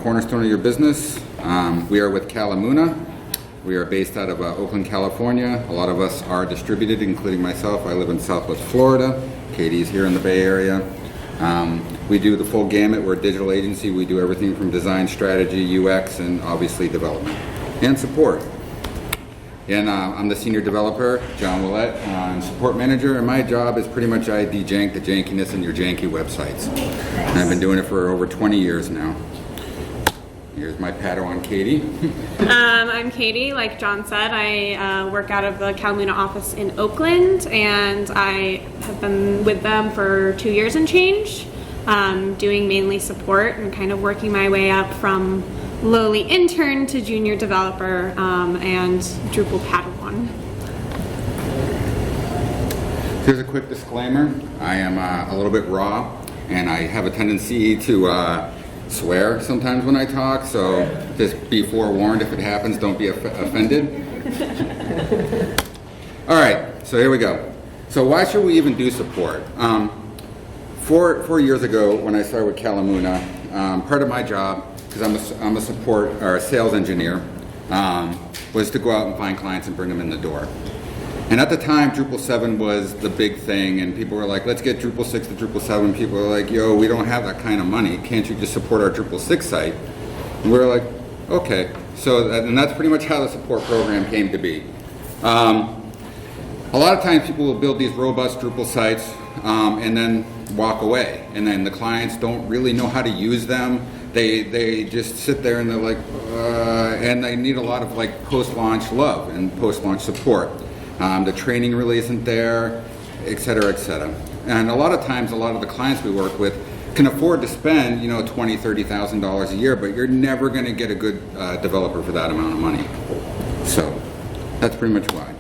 Cornerstone of your business. We are with Calamuna. We are based out of Oakland, California. A lot of us are distributed, including myself. I live in Southwest Florida. Katie's here in the Bay Area. We do the full gamut. We're a digital agency. We do everything from design, strategy, UX, and obviously development and support. And I'm the senior developer, John Willett, and support manager, and my job is pretty much I de-jank the jankiness in your janky websites. And I've been doing it for over 20 years now. Here's my Padawan, Katie. I'm Katie. Like John said, I work out of the Calamuna office in Oakland, and I have been with them for 2 years and change, doing mainly support and kind of working my way up from lowly intern to junior developer and Drupal Padawan. Here's a quick disclaimer. I am a little bit raw, and I have a tendency to swear sometimes when I talk, so just be forewarned if it happens, don't be offended. All right, so here we go. So why should we even do support? 4 years ago when I started with Calamuna, part of my job, because I'm a support or a sales engineer, was to go out and find clients and bring them in the door. And at the time, Drupal 7 was the big thing, and people were like, let's get Drupal 6 to Drupal 7. People were like, yo, we don't have that kind of money. Can't you just support our Drupal 6 site? And we were like, okay. So, and that's pretty much how the support program came to be. A lot of times people will build these robust Drupal sites and then walk away. And then the clients don't really know how to use them. They just sit there and they're like, and they need a lot of like post-launch love and post-launch support. The training really isn't there, et cetera, et cetera. And a lot of times, a lot of the clients we work with can afford to spend, $20,000, $30,000 a year, but you're never going to get a good developer for that amount of money. So that's pretty much why.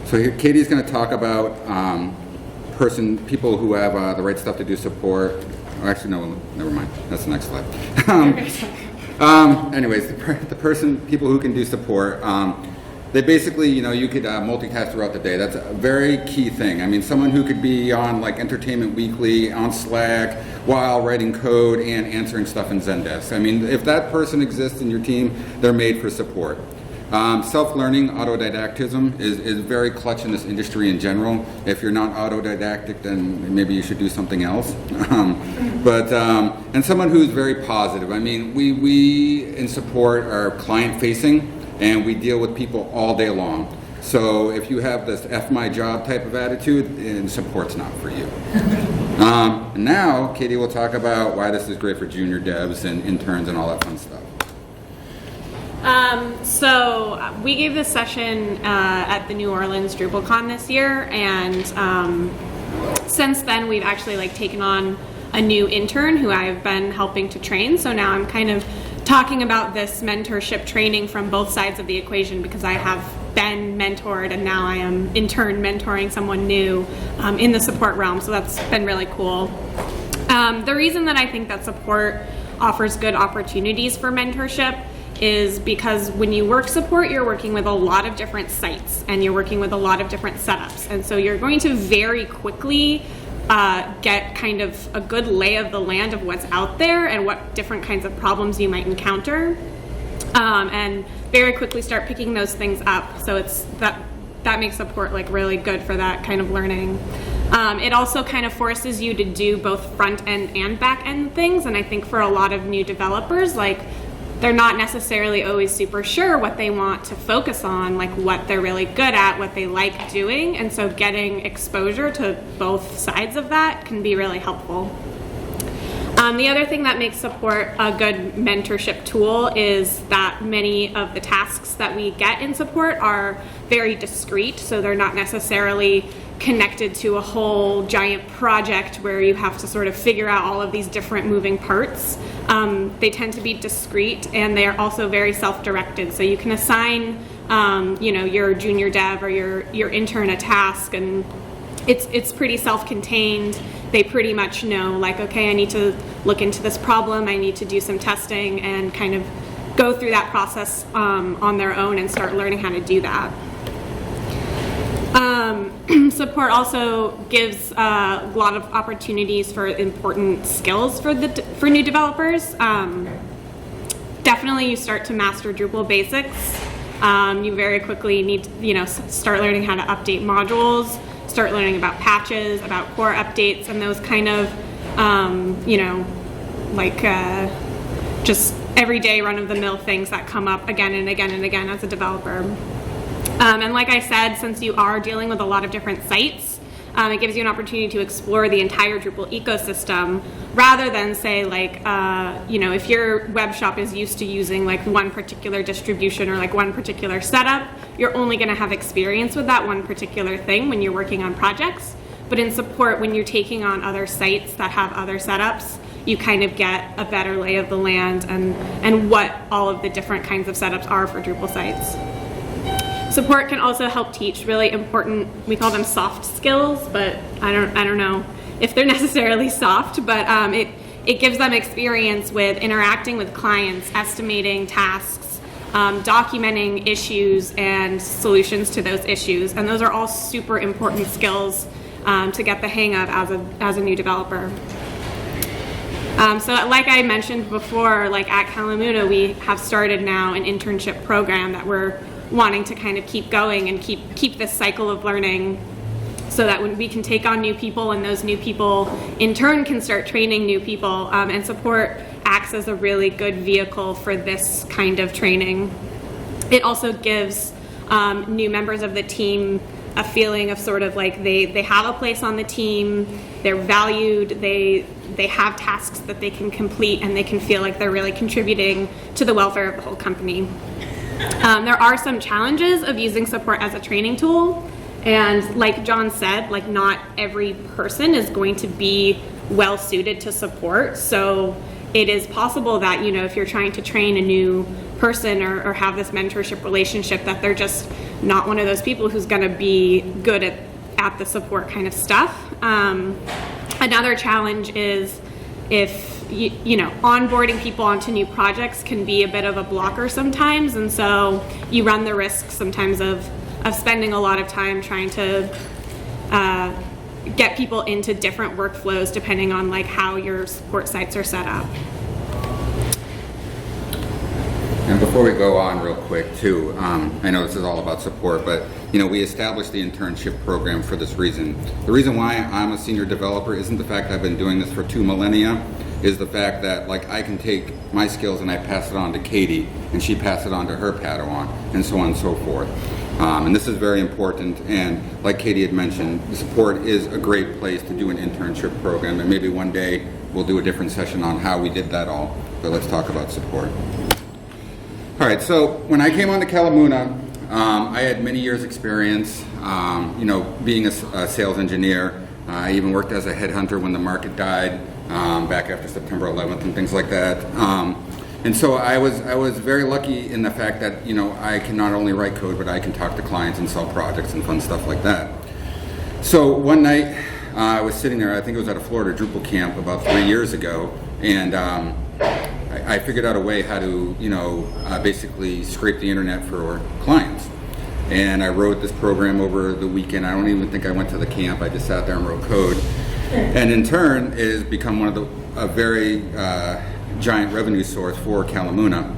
So here, Katie's going to talk about people who have the right stuff to do support. Oh, actually, no, never mind. That's the next slide. Anyways, people who can do support. They basically, you could multitask throughout the day. That's a very key thing. I mean, someone who could be on like Entertainment Weekly, on Slack, while writing code and answering stuff in Zendesk. I mean, if that person exists in your team, they're made for support. Self-learning, autodidactism is very clutch in this industry in general. If you're not autodidactic, then maybe you should do something else. And someone who's very positive. I mean, we in support are client-facing, and we deal with people all day long. So if you have this F my job type of attitude, then support's not for you. And now, Katie will talk about why this is great for junior devs and interns and all that fun stuff. So we gave this session at the New Orleans DrupalCon this year, and since then we've actually taken on a new intern who I've been helping to train. So now I'm kind of talking about this mentorship training from both sides of the equation, because I have been mentored and now I am in turn mentoring someone new in the support realm. So that's been really cool. The reason that I think that support offers good opportunities for mentorship is because when you work support, you're working with a lot of different sites and you're working with a lot of different setups. And so you're going to very quickly get kind of a good lay of the land of what's out there and what different kinds of problems you might encounter, and very quickly start picking those things up. So it's that makes support really good for that kind of learning. It also kind of forces you to do both front end and back end things, and I think for a lot of new developers, they're not necessarily always super sure what they want to focus on, what they're really good at, what they like doing, and so getting exposure to both sides of that can be really helpful. The other thing that makes support a good mentorship tool is that many of the tasks that we get in support are very discrete, so they're not necessarily connected to a whole giant project where you have to sort of figure out all of these different moving parts. They tend to be discrete, and they are also very self-directed. So you can assign, your junior dev or your intern a task, and it's pretty self-contained. They pretty much know, okay, I need to look into this problem, I need to do some testing, and kind of go through that process on their own and start learning how to do that. Support also gives a lot of opportunities for important skills for new developers. definitely you start to master Drupal basics. You very quickly need to, start learning how to update modules, start learning about patches, about core updates, and those kind of, just everyday run-of-the-mill things that come up again and again and again as a developer. And like I said, since you are dealing with a lot of different sites, it gives you an opportunity to explore the entire Drupal ecosystem rather than say if your web shop is used to using like one particular distribution or like one particular setup, you're only going to have experience with that one particular thing when you're working on projects. But in support, when you're taking on other sites that have other setups, you kind of get a better lay of the land and what all of the different kinds of setups are for Drupal sites. Support can also help teach really important, we call them soft skills, but I don't know if they're necessarily soft, but it gives them experience with interacting with clients, estimating tasks, documenting issues and solutions to those issues. And those are all super important skills to get the hang of as a new developer. So like I mentioned before, like at Kalacare, we have started now an internship program that we're wanting to kind of keep going and keep this cycle of learning so that when we can take on new people and those new people in turn can start training new people, and support acts as a really good vehicle for this kind of training. It also gives new members of the team a feeling of sort of like they have a place on the team, they're valued, they have tasks that they can complete, and they can feel like they're really contributing to the welfare of the whole company. There are some challenges of using support as a training tool, and like John said, like not every person is going to be well suited to support. So it is possible that, if you're trying to train a new person or have this mentorship relationship, that they're just not one of those people who's going to be good at the support kind of stuff. Another challenge is if onboarding people onto new projects can be a bit of a blocker sometimes, and so you run the risk sometimes of spending a lot of time trying to get people into different workflows depending on like how your support sites are set up. And before we go on real quick too, I know this is all about support, but we established the internship program for this reason. The reason why I'm a senior developer isn't the fact I've been doing this for 2 millennia, is the fact that like I can take my skills and I pass it on to Katie, and she passes it on to her Padawan, and so on and so forth. And this is very important, and like Katie had mentioned, support is a great place to do an internship program, and maybe one day we'll do a different session on how we did that all, but let's talk about support. All right, so when I came on to Kalacare, I had many years experience, being a sales engineer. I even worked as a headhunter when the market died, back after September 11th and things like that. And so I was very lucky in the fact that, I can not only write code, but I can talk to clients and sell projects and fun stuff like that. So one night, I was sitting there, I think it was at a Florida Drupal camp about 3 years ago, and I figured out a way how to, basically scrape the internet for clients. And I wrote this program over the weekend. I don't even think I went to the camp. I just sat there and wrote code. And in turn, it has become a very giant revenue source for Kalacare.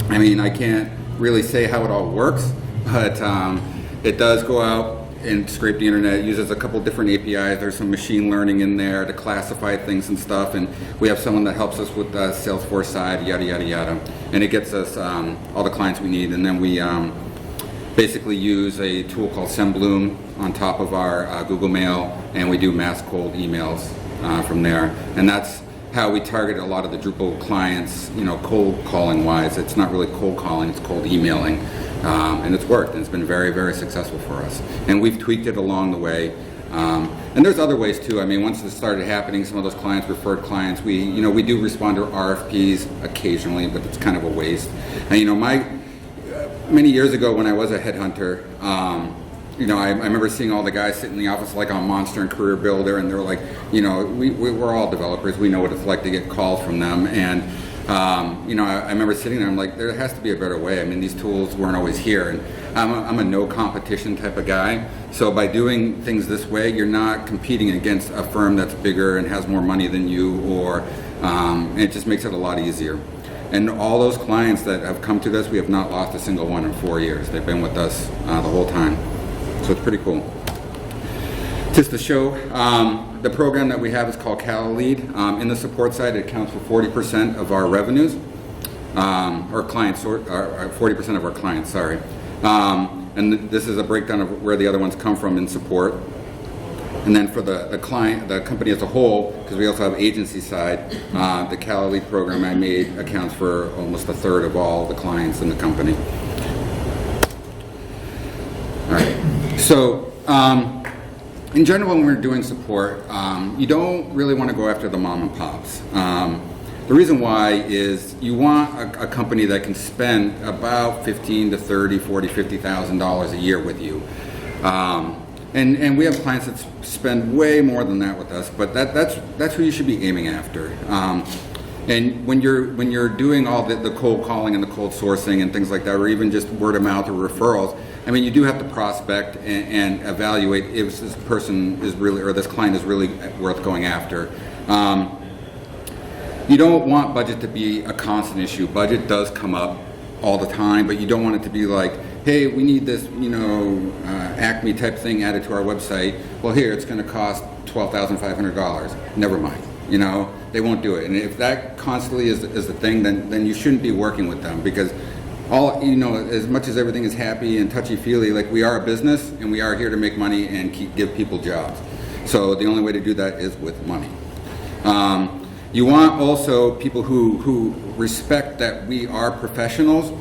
I mean, I can't really say how it all works, but it does go out and scrape the internet. It uses a couple different APIs. There's some machine learning in there to classify things and stuff, and we have someone that helps us with the Salesforce side, yada, yada, yada. And it gets us all the clients we need, and then we basically use a tool called SendBloom on top of our Google Mail, and we do mass cold emails from there. And that's how we target a lot of the Drupal clients, cold calling wise. It's not really cold calling, it's cold emailing. And it's worked, and it's been very, very successful for us. And we've tweaked it along the way. And there's other ways too. I mean, once this started happening, some of those clients, referred clients, we do respond to RFPs occasionally, but it's kind of a waste. And many years ago when I was a headhunter, I remember seeing all the guys sitting in the office like on Monster and Career Builder, and they're like, we're all developers. We know what it's like to get calls from them. And I remember sitting there, I'm like, there has to be a better way. I mean, these tools weren't always here, and I'm a no competition type of guy. So by doing things this way, you're not competing against a firm that's bigger and has more money than you, or it just makes it a lot easier. And all those clients that have come to this, we have not lost a single one in 4 years. They've been with us the whole time. So it's pretty cool. Just to show, the program that we have is called CalLead. In the support side, it accounts for 40% of our revenues, or clients, or 40% of our clients, sorry. And this is a breakdown of where the other ones come from in support. And then for the client, the company as a whole, because we also have agency side, the CalLead program I made accounts for almost a third of all the clients in the company. All right. So, in general, when we're doing support, you don't really want to go after the mom and pops. The reason why is you want a company that can spend about $15,000 to $30,000, $40,000, $50,000 a year with you. And we have clients that spend way more than that with us, but that's who you should be aiming after. And when you're doing all the cold calling and the cold sourcing and things like that, or even just word of mouth or referrals, I mean, you do have to prospect and evaluate if this person is really, or this client is really worth going after. You don't want budget to be a constant issue. Budget does come up all the time, but you don't want it to be like, hey, we need this, Acme type thing added to our website. Well, here, it's going to cost $12,500. Never mind. They won't do it. And if that constantly is the thing, then you shouldn't be working with them, because as much as everything is happy and touchy-feely, like, we are a business and we are here to make money and give people jobs. So the only way to do that is with money. You want also people who respect that we are professionals.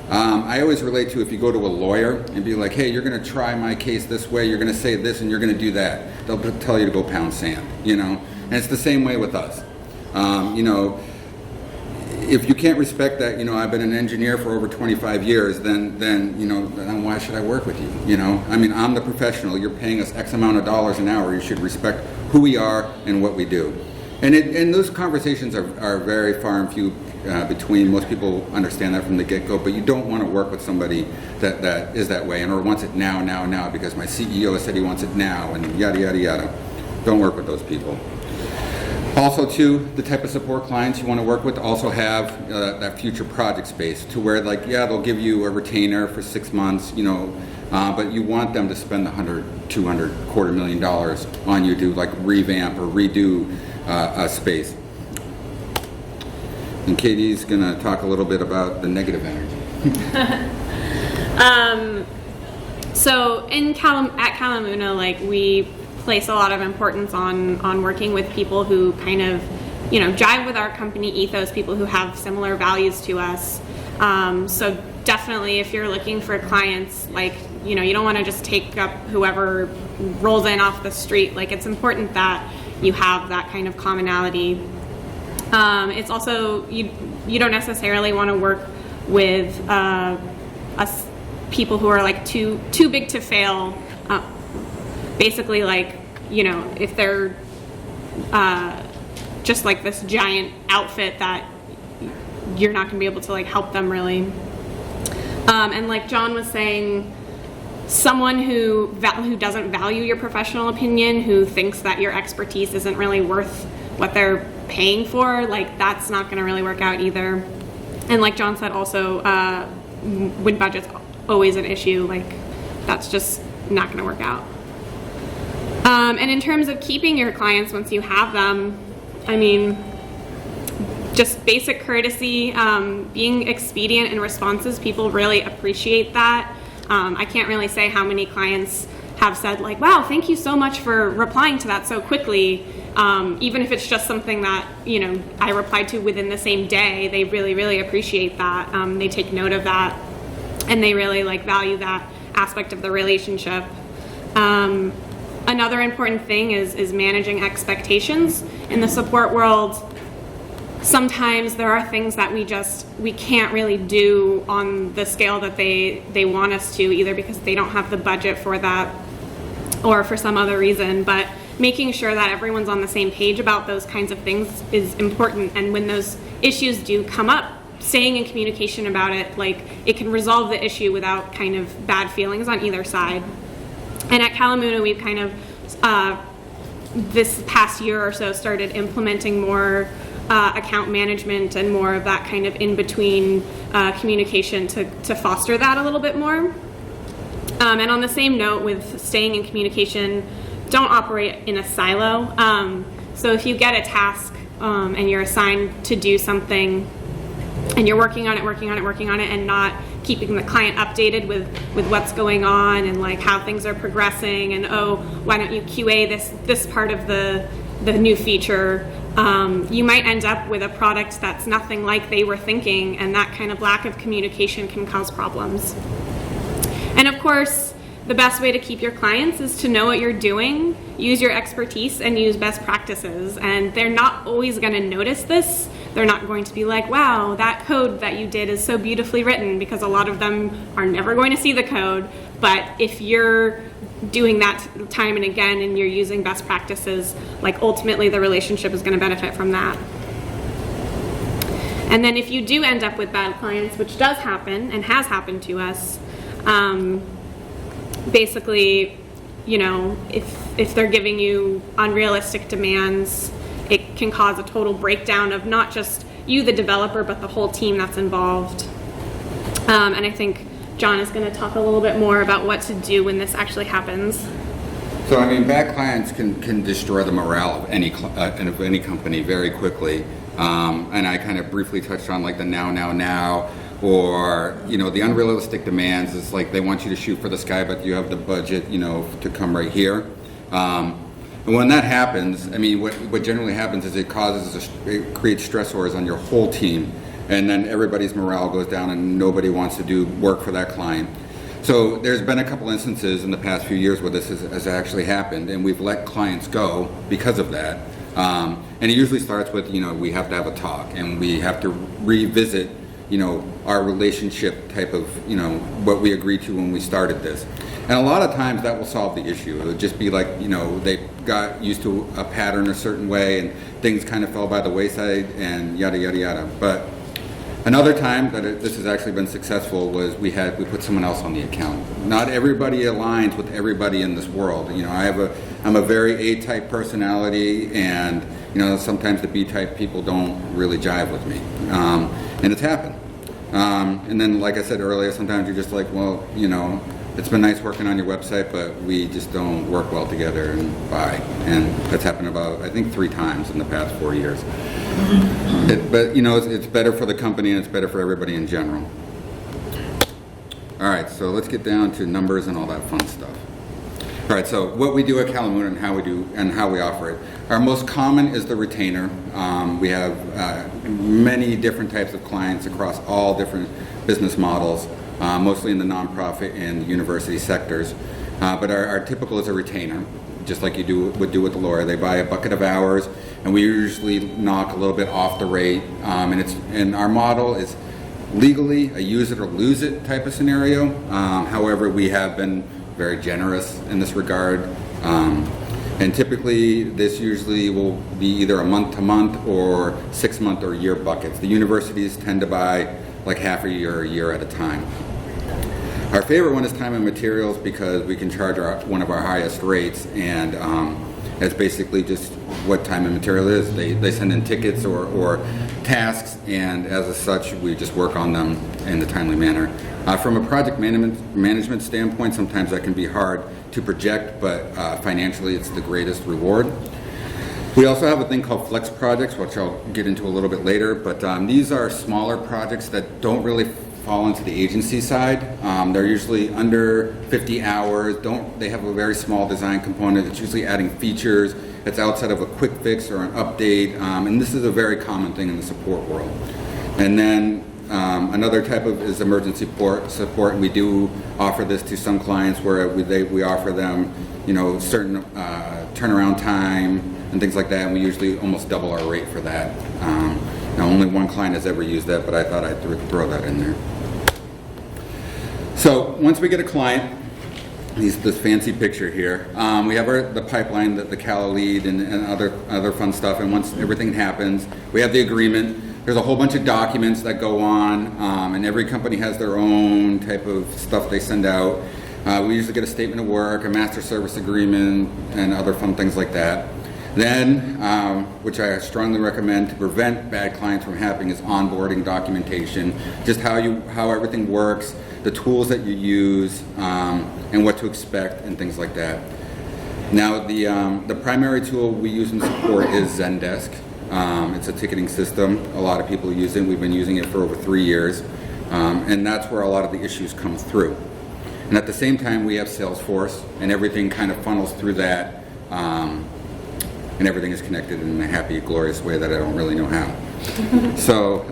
I always relate to, if you go to a lawyer and be like, hey, you're going to try my case this way, you're going to say this, and you're going to do that. They'll tell you to go pound sand, And it's the same way with us. If you can't respect that, I've been an engineer for over 25 years, then why should I work with you? I mean, I'm the professional. You're paying us X amount of dollars an hour. You should respect who we are and what we do. And those conversations are very far and few between. Most people understand that from the get-go, but you don't want to work with somebody that is that way, or wants it now, because my CEO said he wants it now, and yada, yada, yada. Don't work with those people. Also, too, the type of support clients you want to work with also have that future project space, to where, like, yeah, they'll give you a retainer for 6 months, but you want them to spend $100, $200, $250,000 on you to, like, revamp or redo a space. And Katie's going to talk a little bit about the negative energy. So at Kalamuna, like, we place a lot of importance on working with people who kind of, jive with our company ethos, people who have similar values to us. So definitely, if you're looking for clients, like, you don't want to just take up whoever rolls in off the street. Like, it's important that you have that kind of commonality. It's also, you don't necessarily want to work with people who are, like, too big to fail. Basically, like, if they're just like this giant outfit that you're not going to be able to, like, help them really. And like John was saying, someone who doesn't value your professional opinion, who thinks that your expertise isn't really worth what they're paying for, like, that's not going to really work out either. And like John said, also, when budget's always an issue, like, that's just not going to work out. And in terms of keeping your clients once you have them, I mean, just basic courtesy, being expedient in responses, people really appreciate that. I can't really say how many clients have said, like, wow, thank you so much for replying to that so quickly. Even if it's just something that, I replied to within the same day, they really, really appreciate that. They take note of that, and they really, like, value that aspect of the relationship. Another important thing is managing expectations. In the support world, sometimes there are things that we can't really do on the scale that they want us to, either because they don't have the budget for that or for some other reason. But making sure that everyone's on the same page about those kinds of things is important. And when those issues do come up, staying in communication about it, like, it can resolve the issue without kind of bad feelings on either side. And at Kalamuna, we've kind of, this past year or so, started implementing more account management and more of that kind of in-between communication to foster that a little bit more. And on the same note with staying in communication, don't operate in a silo. So if you get a task and you're assigned to do something and you're working on it and not keeping the client updated with what's going on and like how things are progressing and, oh, why don't you QA this part of the new feature, you might end up with a product that's nothing like they were thinking, and that kind of lack of communication can cause problems. And of course, the best way to keep your clients is to know what you're doing, use your expertise, and use best practices. And they're not always going to notice this. They're not going to be like, wow, that code that you did is so beautifully written, because a lot of them are never going to see the code. But if you're doing that time and again and you're using best practices, like ultimately the relationship is going to benefit from that. And then if you do end up with bad clients, which does happen and has happened to us, basically, you know, if they're giving you unrealistic demands, it can cause a total breakdown of not just you, the developer, but the whole team that's involved. And I think John is going to talk a little bit more about what to do when this actually happens. So, I mean, bad clients can destroy the morale of any company very quickly. And I kind of briefly touched on like the now, or, you know, the unrealistic demands is like they want you to shoot for the sky, but you have the budget, you know, to come right here. And when that happens, I mean, what generally happens is it creates stressors on your whole team, and then everybody's morale goes down and nobody wants to do work for that client. So there's been a couple instances in the past few years where this has actually happened, and we've let clients go because of that. And it usually starts with, you know, we have to have a talk and we have to revisit, you know, our relationship type of, you know, what we agreed to when we started this. And a lot of times that will solve the issue. It would just be like, you know, they got used to a pattern a certain way and things kind of fell by the wayside and yada, yada, yada. But another time that this has actually been successful was we put someone else on the account. Not everybody aligns with everybody in this world. You know, I'm a very A-type personality, and, you know, sometimes the B-type people don't really jive with me. And it's happened. And then, like I said earlier, sometimes you're just like, well, you know, it's been nice working on your website, but we just don't work well together, and bye. And that's happened about, I think, 3 times in the past 4 years. But, you know, it's better for the company and it's better for everybody in general. All right, so let's get down to numbers and all that fun stuff. All right, so what we do at Kalacare and how we offer it. Our most common is the retainer. We have many different types of clients across all different business models, mostly in the nonprofit and university sectors. But our typical is a retainer, just like you would do with the lawyer. They buy a bucket of hours, and we usually knock a little bit off the rate. And our model is legally a use it or lose it type of scenario. However, we have been very generous in this regard. And typically, this usually will be either a month-to-month or 6-month or year buckets. The universities tend to buy like half a year or a year at a time. Our favorite one is time and materials, because we can charge one of our highest rates, and it's basically just what time and material is. They send in tickets or tasks, and as such, we just work on them in a timely manner. From a project management standpoint, sometimes that can be hard to project, but financially it's the greatest reward. We also have a thing called flex projects, which I'll get into a little bit later, but these are smaller projects that don't really fall into the agency side. They're usually under 50 hours. They have a very small design component. It's usually adding features. It's outside of a quick fix or an update, and this is a very common thing in the support world. And then another type of is emergency support, and we do offer this to some clients where we offer them, you know, certain turnaround time and things like that, and we usually almost double our rate for that. Now, only one client has ever used that, but I thought I'd throw that in there. So once we get a client, this fancy picture here, we have the pipeline, the Cala lead, and other fun stuff. And once everything happens, we have the agreement. There's a whole bunch of documents that go on, and every company has their own type of stuff they send out. We usually get a statement of work, a master service agreement, and other fun things like that. Then, which I strongly recommend to prevent bad clients from happening, is onboarding documentation, just how everything works, the tools that you use, and what to expect and things like that. Now, the primary tool we use in support is Zendesk. It's a ticketing system. A lot of people use it. We've been using it for over 3 years, and that's where a lot of the issues come through. And at the same time, we have Salesforce, and everything kind of funnels through that. And everything is connected in a happy, glorious way that I don't really know how. So,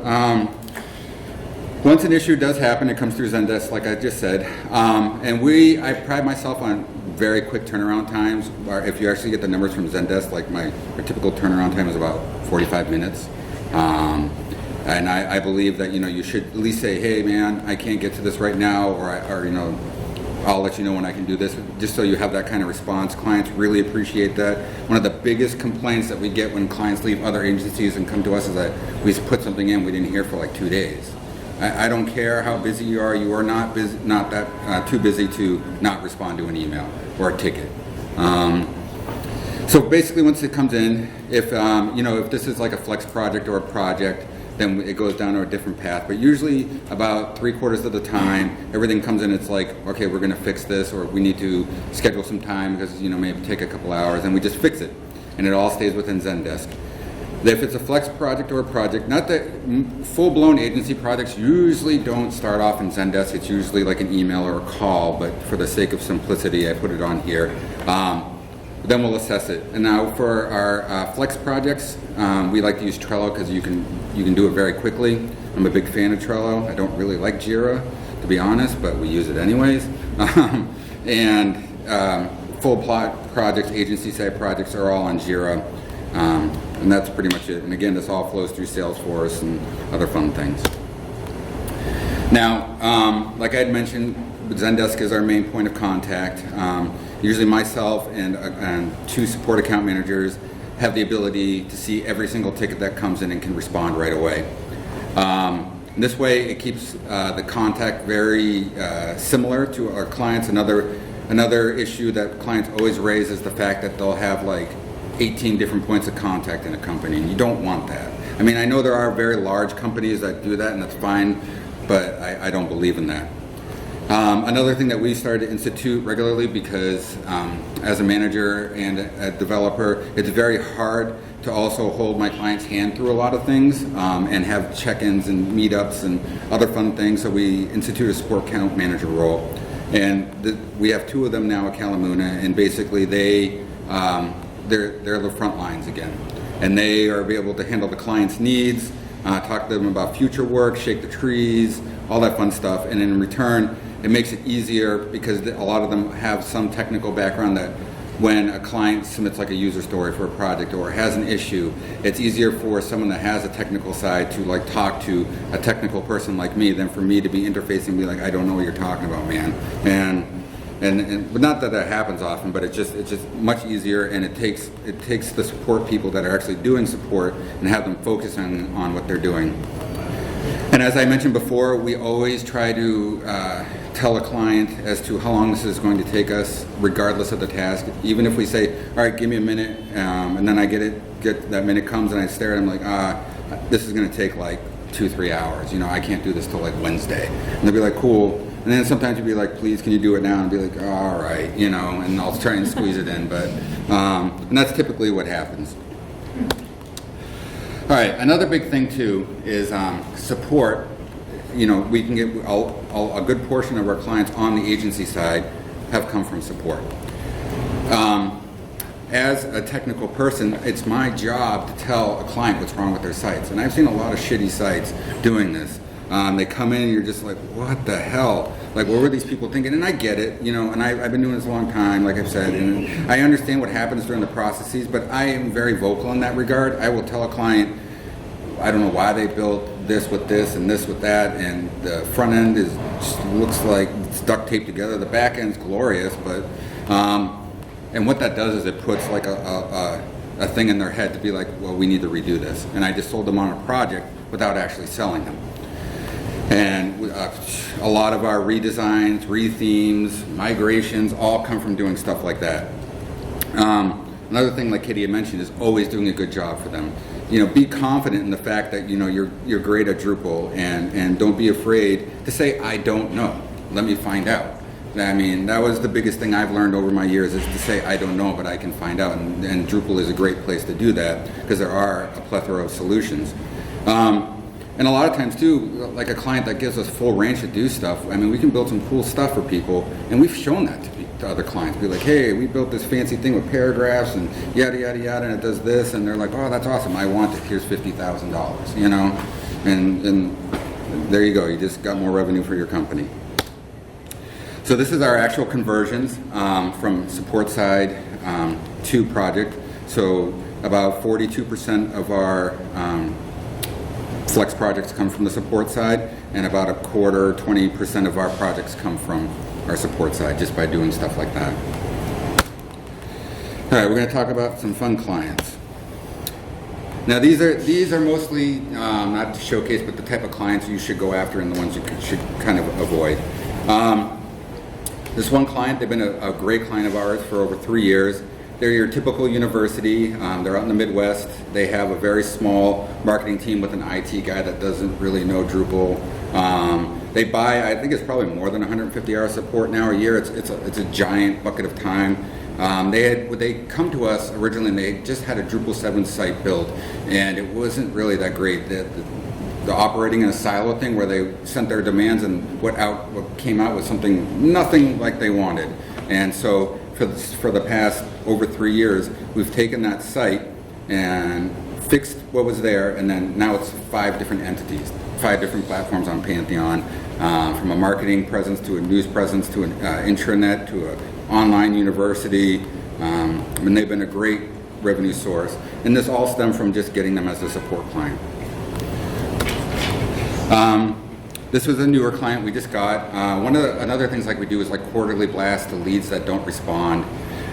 once an issue does happen, it comes through Zendesk, like I just said. And I pride myself on very quick turnaround times. If you actually get the numbers from Zendesk, like our typical turnaround time is about 45 minutes. And I believe that, you should at least say, hey man, I can't get to this right now, or I'll let you know when I can do this, just so you have that kind of response. Clients really appreciate that. One of the biggest complaints that we get when clients leave other agencies and come to us is that we put something in, we didn't hear for like 2 days. I don't care how busy you are not busy, not that too busy to not respond to an email or a ticket. So basically, once it comes in, if this is like a flex project or a project, then it goes down to a different path. But usually about 3/4 of the time, everything comes in, it's like, okay, we're gonna fix this, or we need to schedule some time because, maybe take a couple hours, and we just fix it. And it all stays within Zendesk. If it's a flex project or a project, not that full-blown agency projects usually don't start off in Zendesk. It's usually like an email or a call, but for the sake of simplicity, I put it on here. Then we'll assess it. And now for our flex projects, we like to use Trello because you can do it very quickly. I'm a big fan of Trello. I don't really like Jira, to be honest, but we use it anyways. And full projects, agency side projects are all on Jira. And that's pretty much it. And again, this all flows through Salesforce and other fun things. Now, like I had mentioned, Zendesk is our main point of contact. Usually myself and 2 support account managers have the ability to see every single ticket that comes in and can respond right away. This way it keeps the contact very similar to our clients. Another issue that clients always raise is the fact that they'll have like 18 different points of contact in a company, and you don't want that. I mean, I know there are very large companies that do that, and that's fine, but I don't believe in that. Another thing that we started to institute regularly, because as a manager and a developer, it's very hard to also hold my client's hand through a lot of things and have check-ins and meetups and other fun things. So we institute a support account manager role, and we have 2 of them now at Kalacare, and basically they're the front lines again, and they are able to handle the client's needs, talk to them about future work, shake the trees, all that fun stuff. And in return, it makes it easier because a lot of them have some technical background, that when a client submits like a user story for a project or has an issue, it's easier for someone that has a technical side to like talk to a technical person like me than for me to be interfacing and be like, I don't know what you're talking about, man. But not that happens often, but it's just much easier, and it takes the support people that are actually doing support and have them focus on what they're doing. And as I mentioned before, we always try to tell a client as to how long this is going to take us, regardless of the task. Even if we say, all right, give me a minute, and then I get that minute comes and I stare at them like, this is going to take like 2-3 hours. I can't do this till like Wednesday. And they'll be like, cool. And then sometimes you'd be like, please, can you do it now? And be like, all right, and I'll try and squeeze it in. But and that's typically what happens. All right, another big thing too is support. We can get a good portion of our clients on the agency side have come from support. As a technical person, it's my job to tell a client what's wrong with their sites. And I've seen a lot of shitty sites doing this. They come in and you're just like, what the hell? Like, what were these people thinking? And I get it, and I've been doing this a long time, like I've said, and I understand what happens during the processes, but I am very vocal in that regard. I will tell a client, I don't know why they built this with this and this with that, and the front end just looks like it's duct taped together. The back end's glorious, but, and what that does is it puts like a thing in their head to be like, well, we need to redo this. And I just sold them on a project without actually selling them. And a lot of our redesigns, rethemes, migrations all come from doing stuff like that. And Another thing, like Katie had mentioned, is always doing a good job for them. Be confident in the fact that you're great at Drupal, and don't be afraid to say, I don't know. Let me find out. I mean, that was the biggest thing I've learned over my years, is to say I don't know, but I can find out. And Drupal is a great place to do that, because there are a plethora of solutions. And a lot of times too, like a client that gives us full range to do stuff, I mean, we can build some cool stuff for people, and we've shown that to other clients. Be like, hey, we built this fancy thing with paragraphs and yada yada yada, and it does this, and they're like, oh, that's awesome, I want it. Here's $50,000, and there you go. You just got more revenue for your company. So this is our actual conversions from support side to project. So about 42% of our Flex projects come from the support side, and about a quarter, 20% of our projects come from our support side, just by doing stuff like that. All right, we're going to talk about some fun clients. Now these are mostly not to showcase, but the type of clients you should go after and the ones you should kind of avoid. This one client, they've been a great client of ours for over 3 years. They're your typical university. They're out in the Midwest. They have a very small marketing team with an IT guy that doesn't really know Drupal. They buy, I think it's probably more than 150 hours support now a year. It's a giant bucket of time. They come to us originally, and they just had a Drupal 7 site built, and it wasn't really that great. The operating in a silo thing, where they sent their demands, and what came out was nothing like they wanted. And so for the past over 3 years, we've taken that site and fixed what was there, and then now it's 5 different entities, 5 different platforms on Pantheon, from a marketing presence to a news presence to an intranet to an online university. And they've been a great revenue source, and this all stemmed from just getting them as a support client. This was a newer client we just got. Another things like we do is like quarterly blast to leads that don't respond.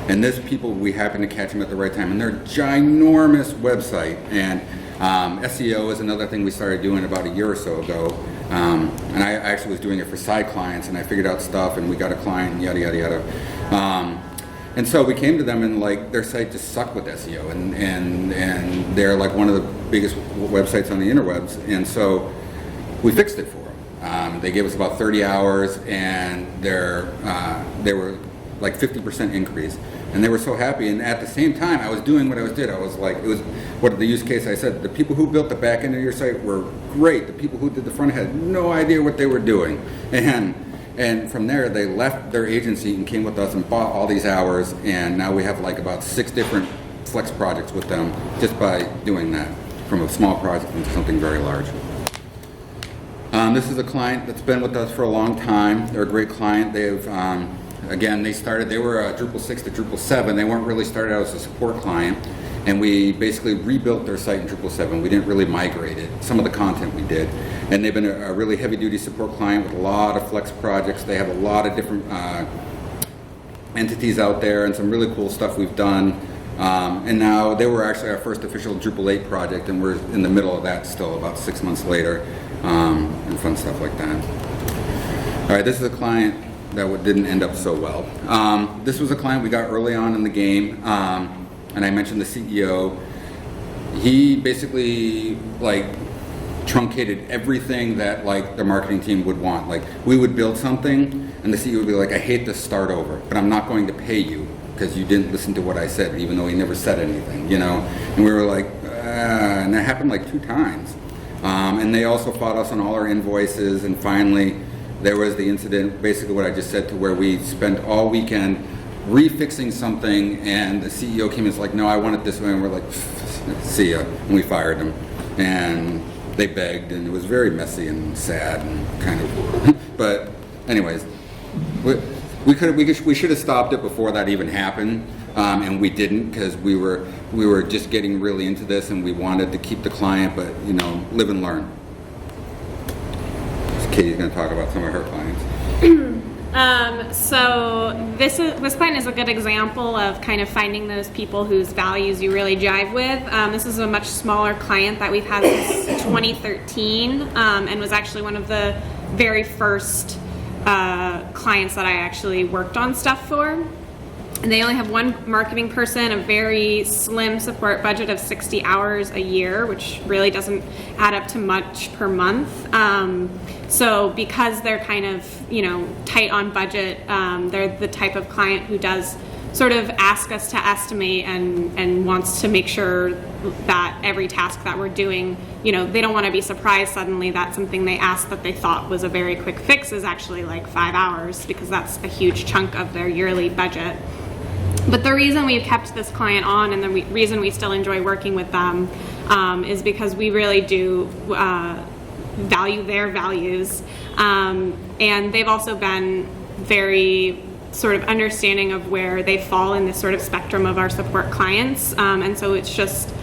And this people, we happen to catch them at the right time, and they're a ginormous website. And SEO is another thing we started doing about a year or so ago. And I actually was doing it for side clients, and I figured out stuff, and we got a client, and yada yada yada. And so we came to them, and like their site just sucked with SEO, and they're like one of the biggest websites on the interwebs. And so we fixed it for them. They gave us about 30 hours, and they were like 50% increase, and they were so happy. And at the same time, I was doing what I did. I was like, it was what the use case I said. The people who built the back end of your site were great. The people who did the front had no idea what they were doing, and from there they left their agency and came with us and bought all these hours. And now we have like about 6 different Flex projects with them just by doing that, from a small project into something very large. This is a client that's been with us for a long time. They're a great client. They've again, they were a Drupal 6 to Drupal 7. They weren't really started out as a support client, and we basically rebuilt their site in Drupal 7. We didn't really migrate it. Some of the content we did. And they've been a really heavy-duty support client with a lot of Flex projects. They have a lot of different entities out there, and some really cool stuff we've done. And now they were actually our first official Drupal 8 project, and we're in the middle of that still, about 6 months later, and fun stuff like that. All right, this is a client that didn't end up so well. This was a client we got early on in the game, and I mentioned the CEO. He basically like truncated everything that like the marketing team would want. Like we would build something, and the CEO would be like, I hate to start over, but I'm not going to pay you because you didn't listen to what I said, even though he never said anything, And we were like, and that happened like 2 times. And they also fought us on all our invoices, and finally there was the incident, basically what I just said, to where we spent all weekend refixing something, and the CEO came and was like, no, I want it this way, and we're like, see ya, and we fired them. And they begged, and it was very messy and sad and kind of, but anyways, we should have stopped it before that even happened, and we didn't, because we were just getting really into this, and we wanted to keep the client, but live and learn. So Katie's going to talk about some of her clients. So this client is a good example of kind of finding those people whose values you really jive with. This is a much smaller client that we've had since 2013, and was actually one of the very first clients that I actually worked on stuff for. And they only have one marketing person, a very slim support budget of 60 hours a year, which really doesn't add up to much per month. So because they're kind of, tight on budget, they're the type of client who does sort of ask us to estimate and wants to make sure that every task that we're doing, they don't want to be surprised suddenly that something they asked that they thought was a very quick fix is actually like 5 hours, because that's a huge chunk of their yearly budget. But the reason we've kept this client on, and the reason we still enjoy working with them, is because we really do value their values. And they've also been very sort of understanding of where they fall in this sort of spectrum of our support clients. And so it's just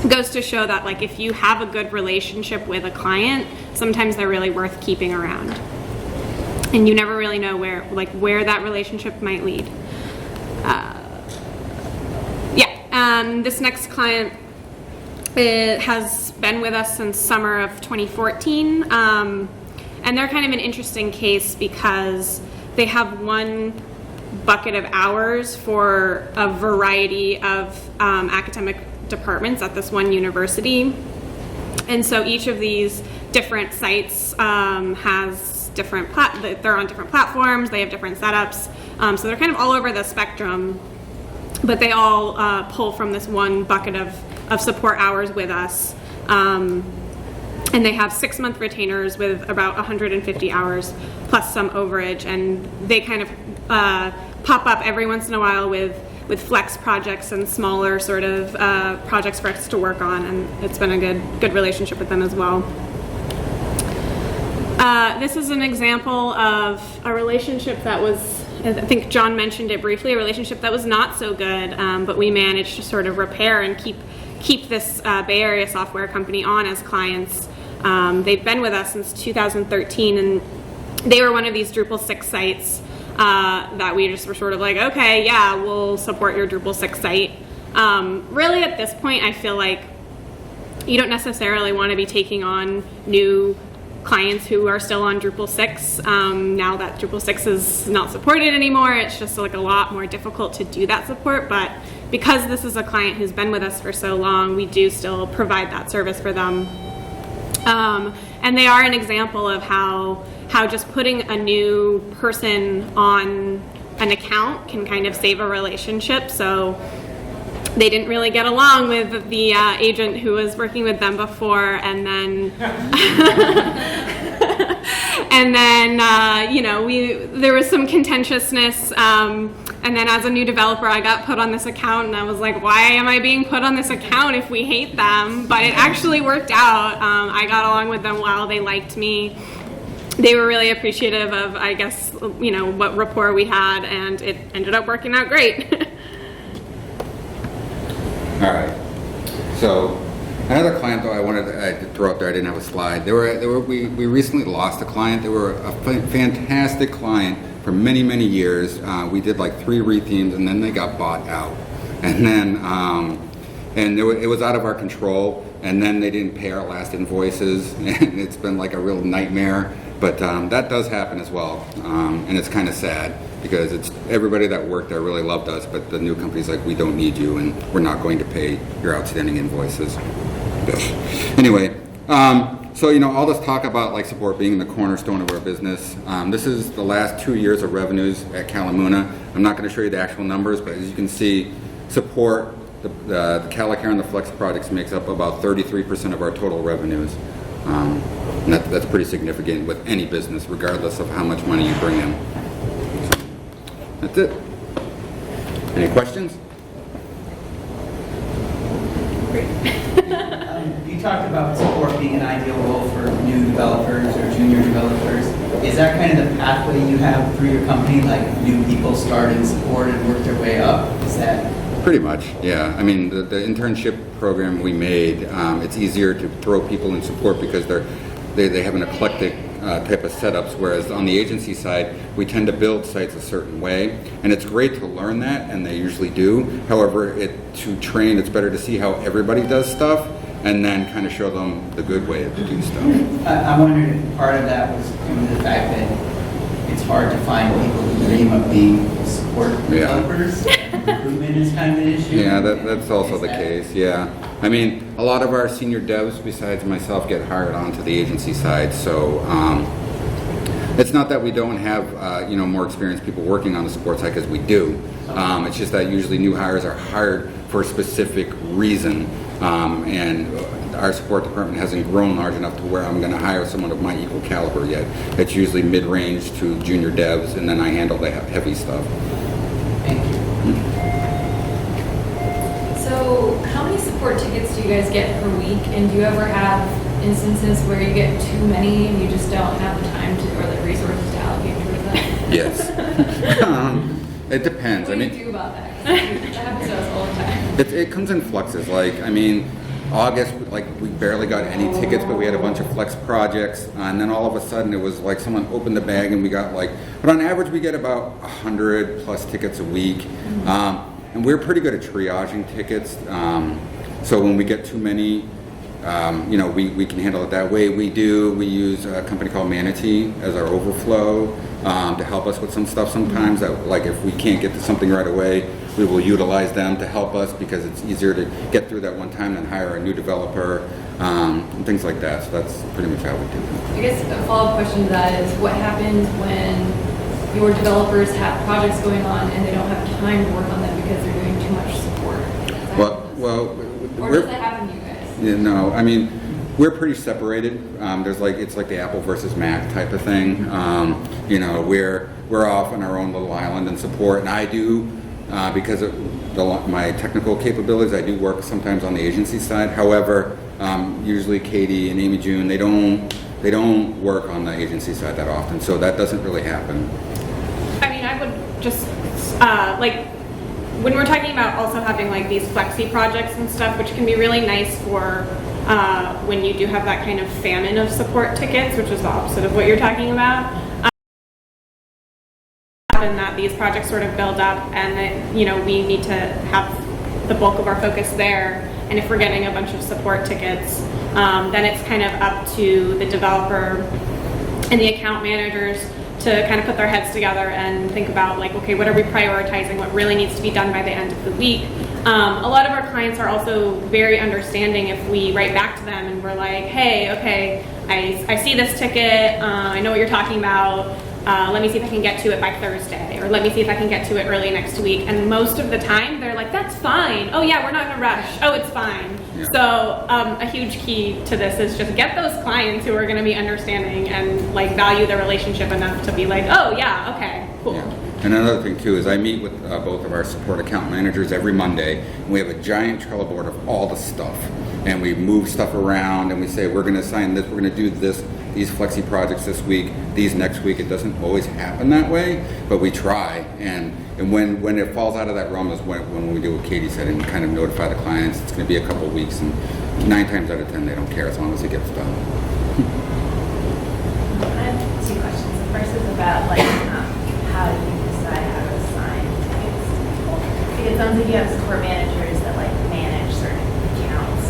goes to show that, like, if you have a good relationship with a client, sometimes they're really worth keeping around. And you never really know where that relationship might lead. This next client has been with us since summer of 2014, and they're kind of an interesting case because they have one bucket of hours for a variety of academic departments at this one university. And so each of these different sites has different, they're on different platforms, they have different setups, so they're kind of all over the spectrum, but they all pull from this one bucket of support hours with us. And they have 6-month retainers with about 150 hours plus some overage, and they kind of pop up every once in a while with flex projects and smaller sort of projects for us to work on, and it's been a good relationship with them as well. This is an example of a relationship that was, I think John mentioned it briefly, a relationship that was not so good, but we managed to sort of repair and keep this Bay Area software company on as clients. They've been with us since 2013, and they were one of these Drupal 6 sites that we just were sort of like, okay, yeah, we'll support your Drupal 6 site. Really at this point, I feel like you don't necessarily want to be taking on new clients who are still on Drupal 6. Now that Drupal 6 is not supported anymore, it's just like a lot more difficult to do that support, but because this is a client who's been with us for so long, we do still provide that service for them. And they are an example of how just putting a new person on an account can kind of save a relationship. So they didn't really get along with the agent who was working with them before, and then there was some contentiousness, and then as a new developer I got put on this account, and I was like, why am I being put on this account if we hate them? But it actually worked out. I got along with them well, they liked me. They were really appreciative of, I guess, what rapport we had, and it ended up working out great. All right. So another client, though, I wanted to throw up there. I didn't have a slide. We recently lost a client. They were a fantastic client for many, many years. We did like 3 rethemes, and then they got bought out. And then it was out of our control. And then they didn't pay our last invoices, and it's been like a real nightmare. But that does happen as well, and it's kind of sad because it's everybody that worked there really loved us, but the new company's like, we don't need you, and we're not going to pay your outstanding invoices. But anyway, so all this talk about like support being the cornerstone of our business. This is the last 2 years of revenues at Kalamuna. I'm not going to show you the actual numbers, but as you can see, support, the Kalacare and the Flex products makes up about 33% of our total revenues. And that's pretty significant with any business, regardless of how much money you bring in. So, that's it. Any questions? Great. You talked about support being an ideal role for new developers or junior developers. Is that kind of the pathway you have through your company, like new people start in support and work their way up? Is that... Pretty much, yeah. I mean, the internship program we made, it's easier to throw people in support because they have an eclectic type of setups, whereas on the agency side, we tend to build sites a certain way, and it's great to learn that, and they usually do. However, to train, it's better to see how everybody does stuff, and then kind of show them the good way to do stuff. I'm wondering if part of that was due to the fact that it's it's hard to find people who dream of being support Yeah. developers. Recruitment is kind of an issue. Yeah, that's also Is the that- case, yeah. I mean, a lot of our senior devs, besides myself, get hired onto the agency side, so it's not that we don't have, more experienced people working on the support side, because we do. It's just that usually new hires are hired for a specific reason, and our support department hasn't grown large enough to where I'm going to hire someone of my equal caliber yet. It's usually mid-range to junior devs, and then I handle the heavy stuff. Thank you. So how many support tickets do you guys get per week? And do you ever have instances where you get too many and you just don't have the time to, or the resources to allocate towards that? Yes. It depends. What I do mean, you do about that? 'Cause that happens to us all the time. it comes in fluxes. Like, I mean, August, like, we barely got any tickets, but we had a bunch of flex projects, and then all of a sudden it was like someone opened the bag and we got like, but on average we get about 100 plus tickets a week, and we're pretty good at triaging tickets. So when we get too many, we can handle it that way. We use a company called Manatee as our overflow to help us with some stuff sometimes. That, like, if we can't get to something right away, we will utilize them to help us because it's easier to get through that one time than hire a new developer and things like that. So that's pretty much how we do it. I guess a follow-up question to that is what happens when your developers have projects going on and they don't have time to work on them because they're doing too much support? Or does that happen to you guys? I mean, we're pretty separated. It's like the Apple versus Mac type of thing. We're off on our own little island in support, and I do because of my technical capabilities. I do work sometimes on the agency side. However, usually Katie and Amy June, they don't work on the agency side that often, so that doesn't really happen. I mean, I would just, when we're talking about also having like these flexi projects and stuff, which can be really nice for when you do have that kind of famine of support tickets, which is the opposite of what you're talking about. And that these projects sort of build up and that, we need to have the bulk of our focus there. And if we're getting a bunch of support tickets, then it's kind of up to the developer and the account managers to kind of put their heads together and think about like, okay, what are we prioritizing? What really needs to be done by the end of the week? A lot of our clients are also very understanding if we write back to them and we're like, hey, okay, I see this ticket, I know what you're talking about, let me see if I can get to it by Thursday, or let me see if I can get to it early next week. And most of the time they're like, that's fine. Oh yeah, we're not in a rush. Oh, it's fine. Yeah. So a huge key to this is just get those clients who are going to be understanding and like value the relationship enough to be like, oh yeah, okay, cool. Yeah. And another thing too is I meet with both of our support account managers every Monday, and we have a giant Trello board of all the stuff, and we move stuff around and we say we're going to assign this, we're going to do these flexi projects this week, these next week. It doesn't always happen that way, but we try, and when it falls out of that realm is when we do what Katie said and kind of notify the clients it's going to be a couple weeks, and 9 times out of 10 they don't care as long as it gets done. I have 2 questions. The first is about how do you decide how to assign tickets? Because it sounds like you have support managers that manage certain accounts,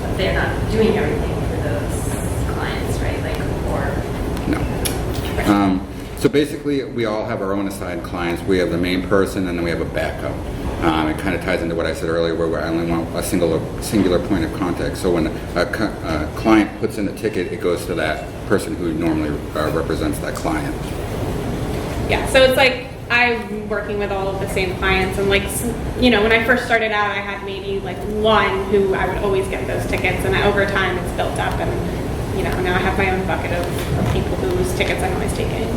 but they're not doing everything for those clients, right? No. So basically, we all have our own assigned clients. We have the main person, and then we have a backup. It kind of ties into what I said earlier, where I only want a singular point of contact. So when a client puts in a ticket, it goes to that person who normally represents that client. Yeah, so it's like I'm working with all of the same clients, and when I first started out, I had maybe one who I would always get those tickets, and over time it's built up, and now I have my own bucket of people whose tickets I'm always taking.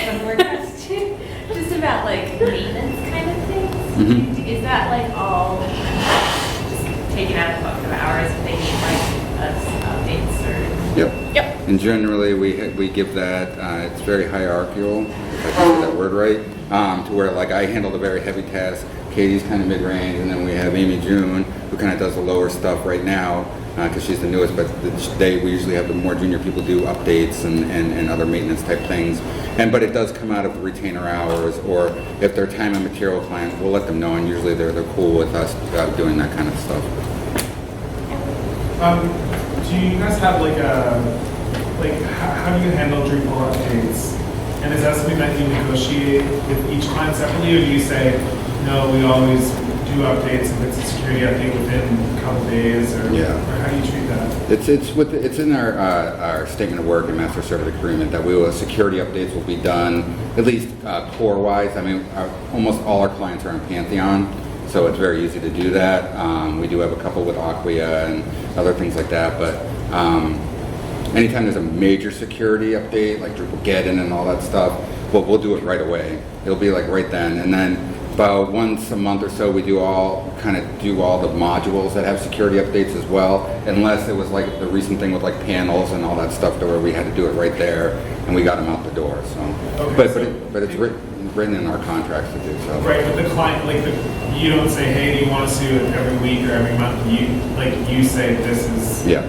One more question, just about maintenance kind of things. Mm-hmm. Is that all just taken out of the hours if they need updates or? Yep. Yep. And generally, we give that. It's very hierarchical, if I can say that word right, to where I handle the very heavy tasks. Katie's kind of mid-range, and then we have Amy June, who kind of does the lower stuff right now, because she's the newest. But we usually have the more junior people do updates and other maintenance type things. But it does come out of the retainer hours, or if they're time and material clients, we'll let them know, and usually they're cool with us doing that kind of stuff. Do you guys have like, how do you handle Drupal updates? And is that something that you negotiate with each client separately, or do you say, no, we always do updates if it's a security update within a couple days, or, Yeah. or how do you treat that? It's in our statement of work and master service agreement that security updates will be done, at least core-wise. I mean, almost all our clients are on Pantheon, so it's very easy to do that. We do have a couple with Acquia and other things like that, but anytime there's a major security update, like Drupal Geddon and all that stuff, we'll do it right away. It'll be like right then, and then about once a month or so, we do all the modules that have security updates as well, unless it was like the recent thing with like panels and all that stuff, to where we had to do it right there, and we got them out the door. So, Okay, but it's written in our contracts to do so. Right, but the client, like, you don't say, hey, do you want us to do it every week or every month? You say this is Yeah.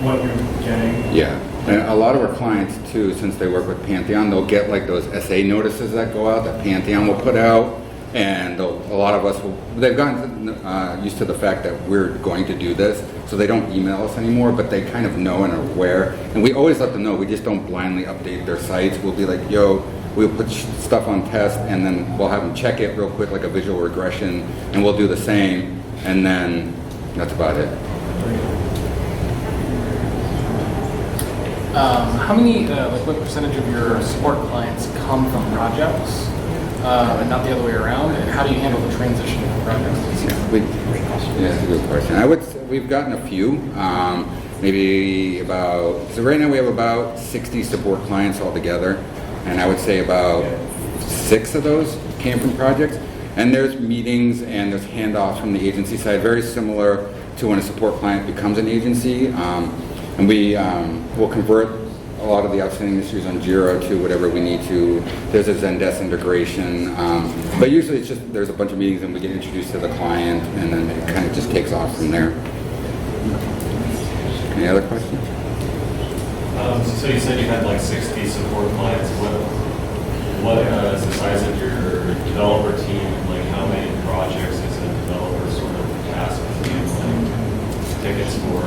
what you're getting. Yeah, and a lot of our clients too, since they work with Pantheon, they'll get like those SA notices that go out that Pantheon will put out, and a lot of us they've gotten used to the fact that we're going to do this, so they don't email us anymore, but they kind of know and are aware, and we always let them know. We just don't blindly update their sites. We'll be like, yo, we'll put stuff on test, and then we'll have them check it real quick, like a visual regression, and we'll do the same, and then that's about it. How many, what percentage of your support clients come from projects, and not the other way around? And how do you handle the transition from projects? Yeah, that's a good question. I would say we've gotten a few, maybe so right now we have about 60 support clients altogether, and I would say about 6 of those came from projects. And there's meetings and there's handoffs from the agency side, very similar to when a support client becomes an agency. And we will convert a lot of the outstanding issues on Jira to whatever we need to. There's a Zendesk integration, but usually it's just there's a bunch of meetings and we get introduced to the client, and then it kind of just takes off from there. Any other questions? So you said you had like 60 support clients. What is the size of your developer team? Like, how many projects is a developer sort of tasked with handling tickets for?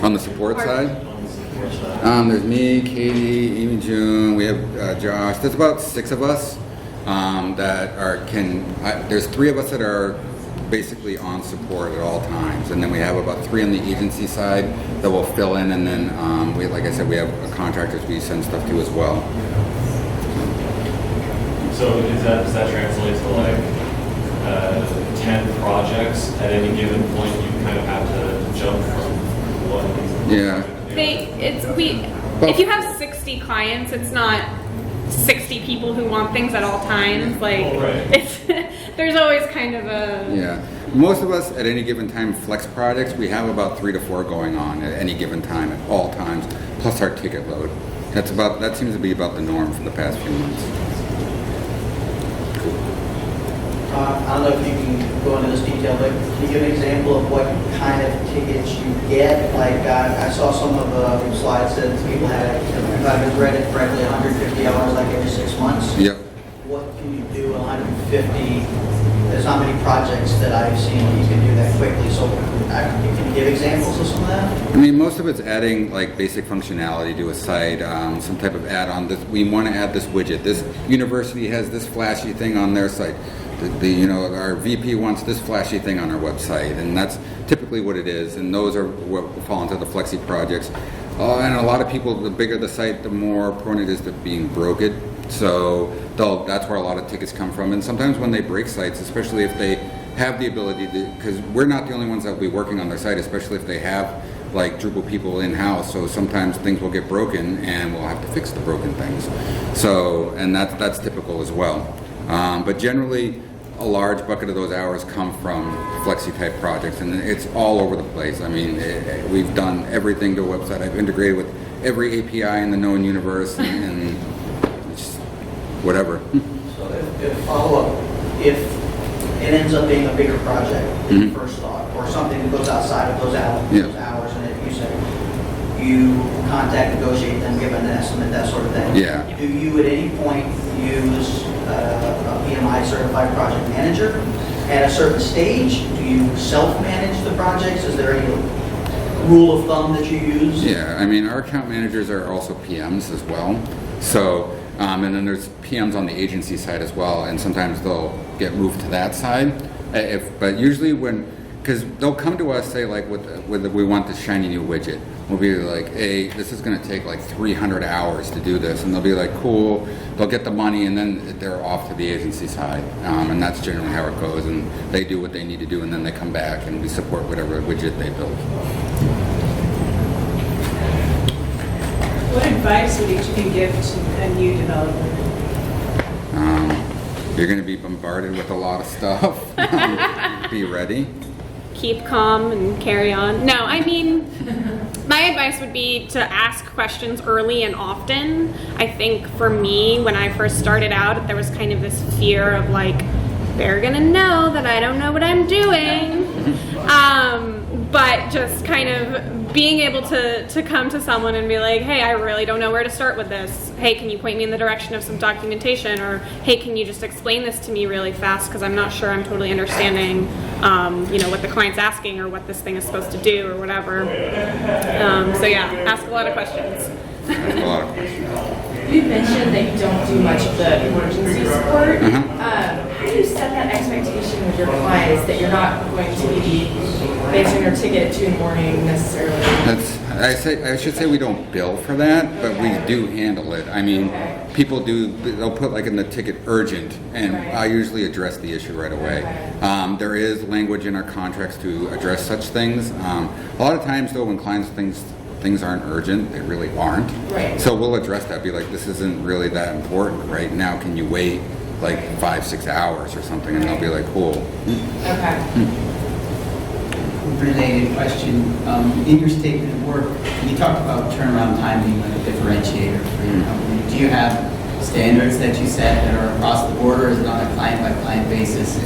On the support side? On the support side. There's me, Katie, Amy June, we have Josh. There's about 6 of us that there's 3 of us that are basically on support at all times, and then we have about 3 on the agency side that will fill in, and then like I said, we have contractors we send stuff to as well. So does that translate to like 10 projects at any given point? You kind of have to jump from one. Yeah. If you have 60 clients, it's not 60 people who want things at all times. Like, there's always kind of a... Yeah. Most of us at any given time flex projects, we have about 3 to 4 going on at any given time at all times, plus our ticket load. That seems to be about the norm for the past few months. I don't know if you can go into this detail, but can you give an example of what kind of tickets you get? Like, I saw some of the slides that people had, if I've read it correctly, $150 like every 6 months. Yep. What can you do 150? There's not many projects that I've seen you can do that quickly. So can you give examples of some of that? I mean, most of it's adding like basic functionality to a site, some type of add-on. We want to add this widget. This university has this flashy thing on their site. Our VP wants this flashy thing on our website, and that's typically what it is. And those are what fall into the Flexi projects. And a lot of people, the bigger the site, the more prone it is to being broken. So that's where a lot of tickets come from. And sometimes when they break sites, especially if they have the ability to, because we're not the only ones that will be working on their site, especially if they have like Drupal people in-house. So sometimes things will get broken, and we'll have to fix the broken things. So, and that's typical as well. But generally, a large bucket of those hours come from Flexi type projects, and it's all over the place. I mean, we've done everything to a website. I've integrated with every API in the known universe, and it's whatever. So if follow-up, if it ends up being a bigger project than you first thought, or something that goes outside of those hours, and if you say you contact, negotiate them, give an estimate, that sort of thing. Yeah. Do you at any point use a PMI certified project manager at a certain stage? Do you self-manage the projects? Is there any rule of thumb that you use? Yeah, I mean, our account managers are also PMs as well. So, and then there's PMs on the agency side as well, and sometimes they'll get moved to that side. But usually because they'll come to us, say like, we want this shiny new widget. We'll be like, hey, this is going to take like 300 hours to do this, and they'll be like, cool. They'll get the money, and then they're off to the agency side, and that's generally how it goes. And they do what they need to do, and then they come back, and we support whatever widget they build. What advice would each of you give to a new developer? You're going to be bombarded with a lot of stuff. Be ready. Keep calm and carry on. No, I mean, my advice would be to ask questions early and often. I think for me, when I first started out, there was kind of this fear of like, they're gonna know that I don't know what I'm doing. But just kind of being able to come to someone and be like, hey, I really don't know where to start with this. Hey, can you point me in the direction of some documentation? Or hey, can you just explain this to me really fast because I'm not sure I'm totally understanding what the client's asking or what this thing is supposed to do or whatever. So yeah, ask a lot of questions. A lot of questions. You mentioned that you don't do much of the emergency support. How do you set that expectation with your clients that you're not going to be answering their ticket at 2 in the morning necessarily? I should say we don't bill for that, but we do handle it. I mean, people they'll put like in the ticket urgent, and I usually address the issue right away. There is language in our contracts to address such things. A lot of times though, when clients things aren't urgent, they really aren't. Right. So we'll address that, be like, this isn't really that important right now, can you wait like 5-6 hours or something? And they'll be like, cool. Okay. Related question, in your statement of work, you talked about turnaround time being like a differentiator for your company. Do you have standards that you set that are across the board, or is it on a client-by-client basis?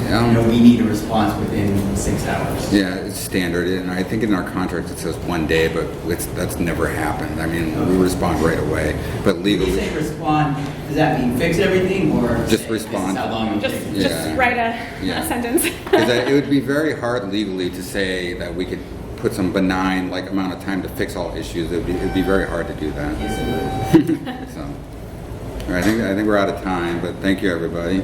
We need a response within 6 hours. Yeah, it's standard, and I think in our contract it says 1 day, but that's never happened. I mean, we respond right away, but When legally. you say respond, does that mean fix everything, or Just say, respond. This is how long it takes? Just write a sentence. Because it would be very hard legally to say that we could put some benign amount of time to fix all issues. It'd be very hard to do that. Yes, it would. So, all right, I think we're out of time, but thank you everybody.